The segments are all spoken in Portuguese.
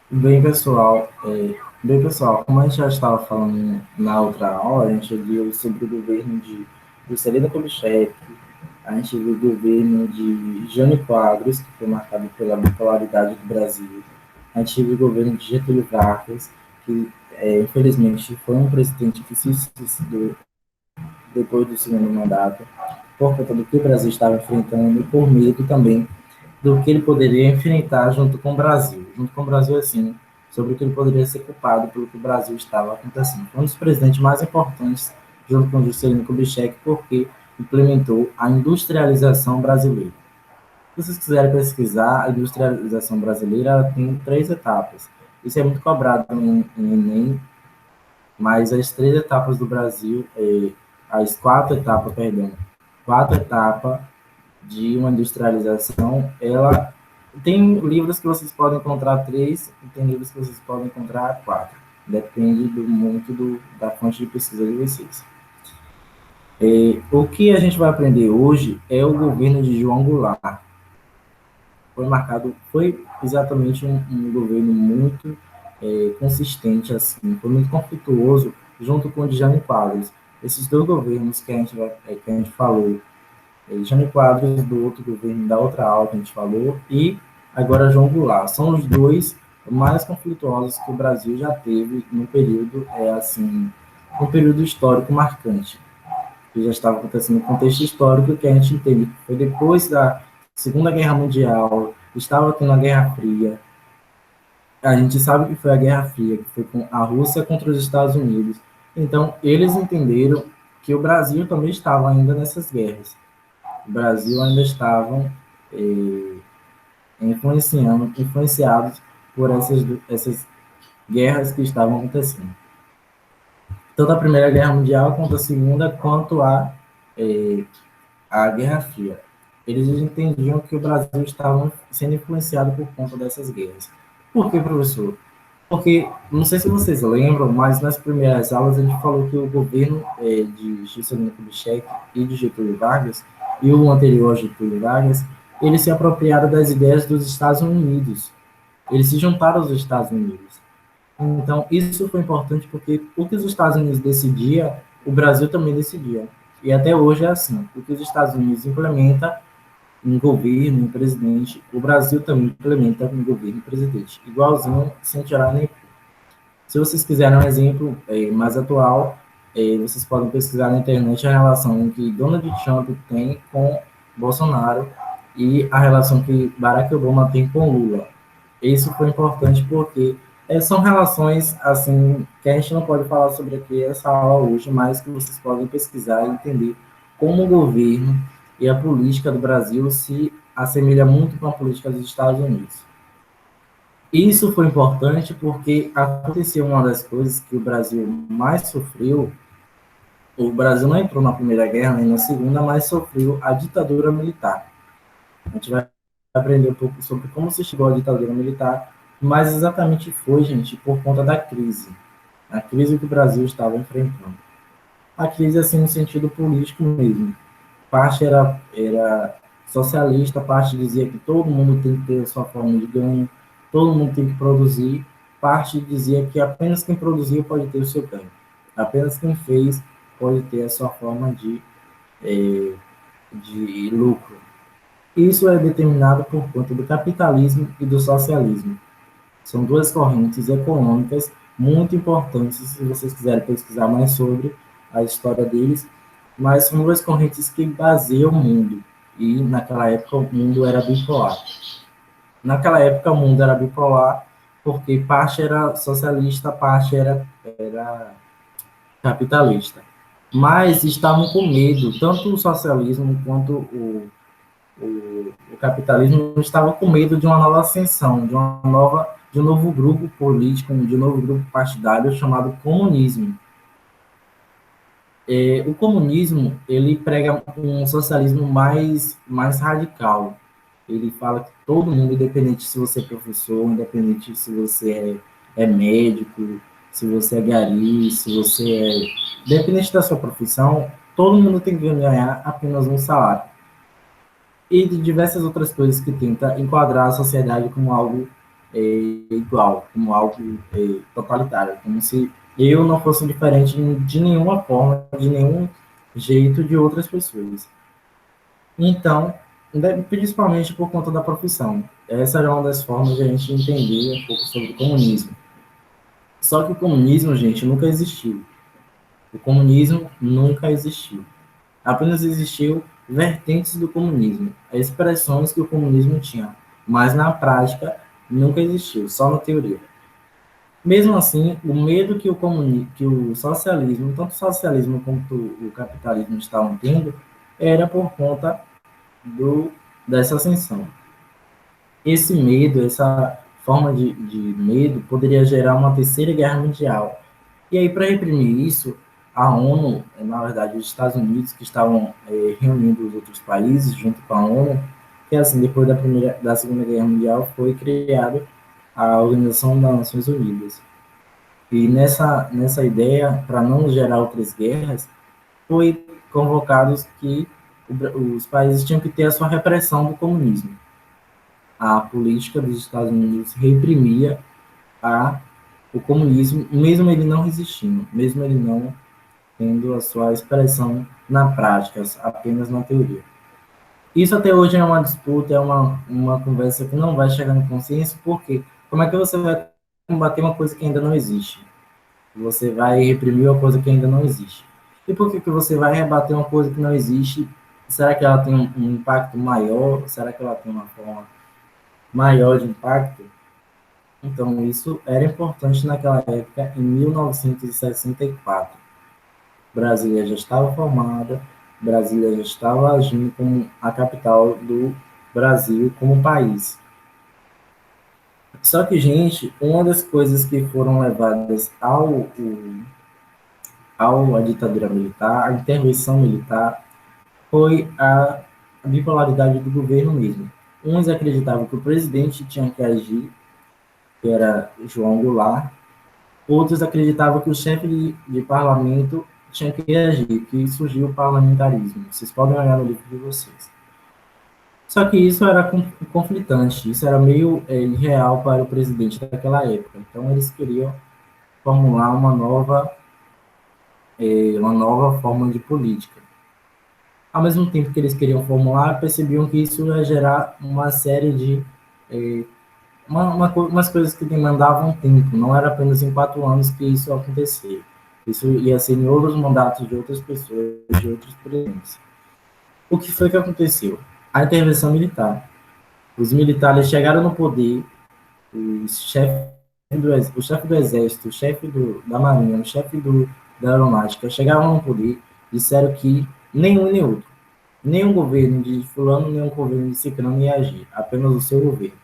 Bem, pessoal, como a gente já estava falando na outra aula, a gente viu sobre o governo de Juscelino Kubitschek, a gente viu o governo de Jânio Quadros, que foi marcado pela bipolaridade do Brasil, a gente viu o governo de Getúlio Vargas, que infelizmente foi um presidente que se suicidou depois do segundo mandato, por conta do que o Brasil estava enfrentando e por medo também do que ele poderia enfrentar junto com o Brasil. Junto com o Brasil, assim, sobre o que ele poderia ser culpado pelo que o Brasil estava acontecendo. Foi um dos presidentes mais importantes, junto com Juscelino Kubitschek, porque implementou a industrialização brasileira. Se vocês quiserem pesquisar, a industrialização brasileira tem três etapas. Isso é muito cobrado em Enem, mas as três etapas do Brasil, as quatro etapas, perdão, quatro etapas de uma industrialização, ela tem livros que vocês podem encontrar três e tem livros que vocês podem encontrar quatro. Depende muito da fonte de pesquisa de vocês. O que a gente vai aprender hoje é o governo de João Goulart. Foi exatamente um governo muito consistente, assim, foi muito conflituoso junto com o de Jânio Quadros. Esses dois governos que a gente falou, Jânio Quadros do outro governo, da outra aula que a gente falou, e agora João Goulart. São os dois mais conflituosos que o Brasil já teve no período, um período histórico marcante, que já estava acontecendo no contexto histórico que a gente entende que foi depois da Segunda Guerra Mundial, estava tendo a Guerra Fria. A gente sabe que foi a Guerra Fria, que foi com a Rússia contra os Estados Unidos. Então, eles entenderam que o Brasil também estava ainda nessas guerras. O Brasil ainda estavam eh, influenciados por essas guerras que estavam acontecendo. Tanto a Primeira Guerra Mundial, quanto a Segunda, quanto a Guerra Fria. Eles entendiam que o Brasil estava sendo influenciado por conta dessas guerras. Por que, professor? Porque, não sei se vocês lembram, mas nas primeiras aulas a gente falou que o governo de Juscelino Kubitschek e de Getúlio Vargas, e o anterior a Getúlio Vargas, eles se apropriaram das ideias dos Estados Unidos. Eles se juntaram aos Estados Unidos. Então, isso foi importante porque o que os Estados Unidos decidia, o Brasil também decidia. E até hoje é assim. O que os Estados Unidos implementa em governo, em presidente, o Brasil também implementa em governo e presidente. Igualzinho, sem tirar nem. Se vocês quiserem um exemplo mais atual, vocês podem pesquisar na internet a relação que Donald Trump tem com Bolsonaro e a relação que Barack Obama tem com Lula. Isso foi importante porque são relações assim que a gente não pode falar sobre aqui essa aula hoje, mas que vocês podem pesquisar e entender como o governo e a política do Brasil se assemelha muito com a política dos Estados Unidos. Isso foi importante porque aconteceu uma das coisas que o Brasil mais sofreu. O Brasil não entrou na Primeira Guerra nem na Segunda, mas sofreu a ditadura militar. A gente vai aprender um pouco sobre como se chegou à ditadura militar, mas exatamente foi, gente, por conta da crise. A crise que o Brasil estava enfrentando. A crise, assim, no sentido político mesmo. Parte era socialista, parte dizia que todo mundo tem que ter a sua forma de ganho, todo mundo tem que produzir, parte dizia que apenas quem produzia pode ter o seu ganho, apenas quem fez pode ter a sua forma de lucro. Isso é determinado por conta do capitalismo e do socialismo. São duas correntes econômicas muito importantes, se vocês quiserem pesquisar mais sobre a história deles, mas são duas correntes que baseiam o mundo. E naquela época o mundo era bipolar. Naquela época o mundo era bipolar porque parte era socialista, parte era capitalista. Mas estavam com medo, tanto o socialismo quanto o capitalismo estava com medo de uma nova ascensão, de um novo grupo político, de um novo grupo partidário chamado comunismo. O comunismo ele prega um socialismo mais radical. Ele fala que todo mundo, independente se você é professor, independente se você é médico, se você é gari, se você independente da sua profissão, todo mundo tem que ganhar apenas um salário e de diversas outras coisas que tenta enquadrar a sociedade como algo igual, como algo totalitário, como se eu não fosse diferente de nenhuma forma, de nenhum jeito de outras pessoas. Então, principalmente por conta da profissão. Essa era uma das formas de a gente entender um pouco sobre o comunismo. Só que o comunismo, gente, nunca existiu. O comunismo nunca existiu. Apenas existiu vertentes do comunismo, expressões que o comunismo tinha, mas na prática nunca existiu, só na teoria. Mesmo assim, o medo que o socialismo, tanto o socialismo quanto o capitalismo estavam tendo, era por conta do, dessa ascensão. Esse medo, essa forma de medo, poderia gerar uma terceira guerra mundial. E aí, para reprimir isso, a ONU, na verdade, os Estados Unidos, que estavam reunindo os outros países junto com a ONU, que assim, depois da Segunda Guerra Mundial, foi criada a Organização das Nações Unidas. E nessa ideia, para não gerar outras guerras, foi convocados que os países tinham que ter a sua repressão do comunismo. A política dos Estados Unidos reprimia o comunismo, mesmo ele não resistindo, mesmo ele não tendo a sua expressão na prática, apenas na teoria. Isso até hoje é uma disputa, é uma conversa que não vai chegar no consenso, porque como é que você vai combater uma coisa que ainda não existe? Você vai reprimir uma coisa que ainda não existe. E por que você vai rebater uma coisa que não existe? Será que ela tem um impacto maior? Será que ela tem uma forma maior de impacto? Então, isso era importante naquela época, em 1964. Brasília já estava formada, Brasília já estava agindo como a capital do Brasil como país. Só que, gente, uma das coisas que foram levadas à ditadura militar, à intervenção militar, foi a bipolaridade do governo mesmo. Uns acreditavam que o presidente tinha que agir, que era João Goulart, outros acreditavam que o chefe de parlamento tinha que agir, que surgiu o parlamentarismo. Vocês podem olhar no livro de vocês. Só que isso era conflitante, isso era meio irreal para o presidente daquela época. Então eles queriam formular uma nova forma de política. Ao mesmo tempo que eles queriam formular, percebiam que isso ia gerar uma série de umas coisas que demandavam tempo, não era apenas em 4 anos que isso ia acontecer. Isso ia ser em outros mandatos de outras pessoas, de outros presidentes. O que foi que aconteceu? A intervenção militar. Os militares chegaram no poder, o chefe do exército, o chefe da marinha, o chefe da aeronáutica chegaram no poder, disseram que nenhum nem outro, nenhum governo de fulano, nenhum governo de ciclano ia agir, apenas o seu governo.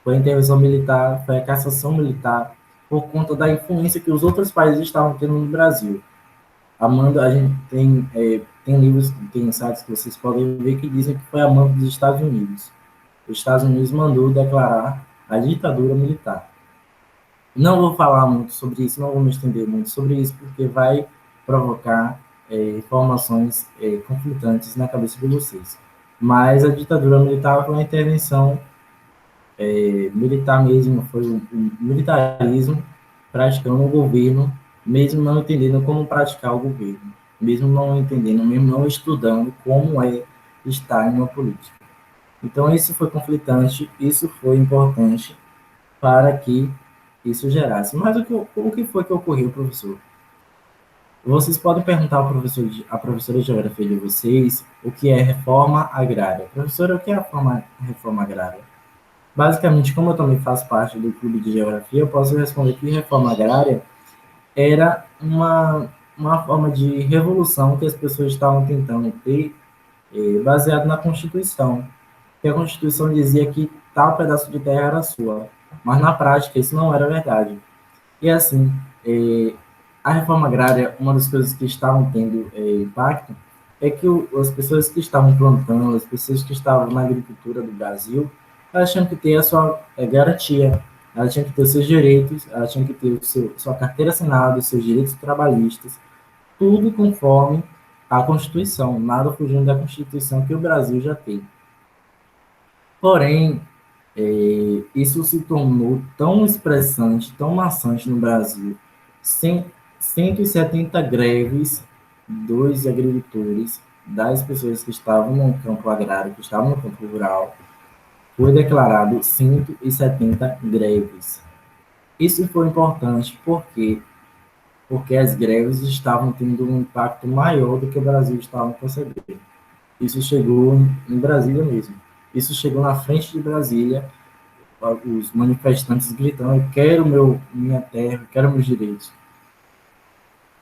Foi a intervenção militar, foi a cassação militar, por conta da influência que os outros países estavam tendo no Brasil. A gente tem livros, tem sites que vocês podem ver que dizem que foi a mando dos Estados Unidos. Os Estados Unidos mandou declarar a ditadura militar. Não vou falar muito sobre isso, não vou me estender muito sobre isso, porque vai provocar informações conflitantes na cabeça de vocês. Mas a ditadura militar foi uma intervenção militar mesmo, foi o militarismo praticando o governo, mesmo não entendendo como praticar o governo, mesmo não entendendo, mesmo não estudando como é estar em uma política. Então, isso foi conflitante, isso foi importante para que isso gerasse. Mas o que foi que ocorreu, professor? Vocês podem perguntar ao professor, à professora de geografia de vocês o que é reforma agrária. Professora, o que é a reforma agrária? Basicamente, como eu também faço parte do clube de geografia, eu posso responder que reforma agrária era uma forma de revolução que as pessoas estavam tentando ter, baseado na Constituição. Que a Constituição dizia que tal pedaço de terra era sua, mas na prática isso não era verdade. E assim, a reforma agrária, uma das coisas que estavam tendo impacto é que as pessoas que estavam plantando, as pessoas que estavam na agricultura do Brasil, elas tinham que ter a sua garantia, elas tinham que ter os seus direitos, elas tinham que ter sua carteira assinada, os seus direitos trabalhistas, tudo conforme a Constituição, nada fugindo da Constituição que o Brasil já tem. Porém, Isso se tornou tão expressante, tão maçante no Brasil. 170 greves dos agricultores, das pessoas que estavam no campo agrário, que estavam no campo rural, foi declarado 170 greves. Isso foi importante porque as greves estavam tendo um impacto maior do que o Brasil estava concebendo. Isso chegou em Brasília mesmo. Isso chegou na frente de Brasília, os manifestantes gritando: eu quero minha terra, eu quero meus direitos.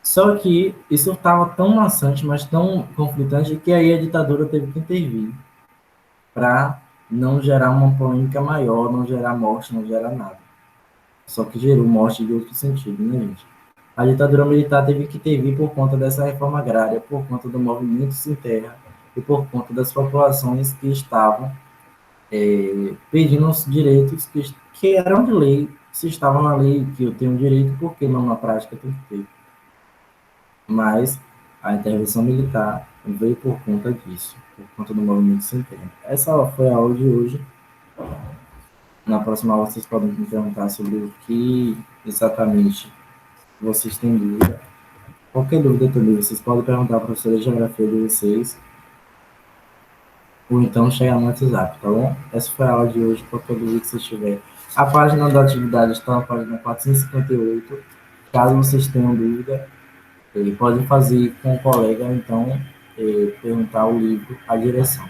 Só que isso estava tão maçante, mas tão conflitante, que aí a ditadura teve que intervir para não gerar uma polêmica maior, não gerar morte, não gerar nada. Só que gerou morte de outro sentido, né, gente? A ditadura militar teve que intervir por conta dessa reforma agrária, por conta do movimento sem terra e por conta das populações que estavam pedindo os direitos que eram de lei. Se estavam na lei que eu tenho direito, por que não na prática tem que ter? Mas a intervenção militar veio por conta disso, por conta do movimento sem terra. Essa foi a aula de hoje. Na próxima aula vocês podem me perguntar sobre o que exatamente vocês têm dúvida. Qualquer dúvida também, vocês podem perguntar para a professora de geografia de vocês, ou então chegar no WhatsApp, tá bom? Essa foi a aula de hoje, qualquer dúvida que vocês tiverem. A página da atividade está na página 458. Caso vocês tenham dúvida, podem fazer com o colega, então, perguntar o livro, a direção.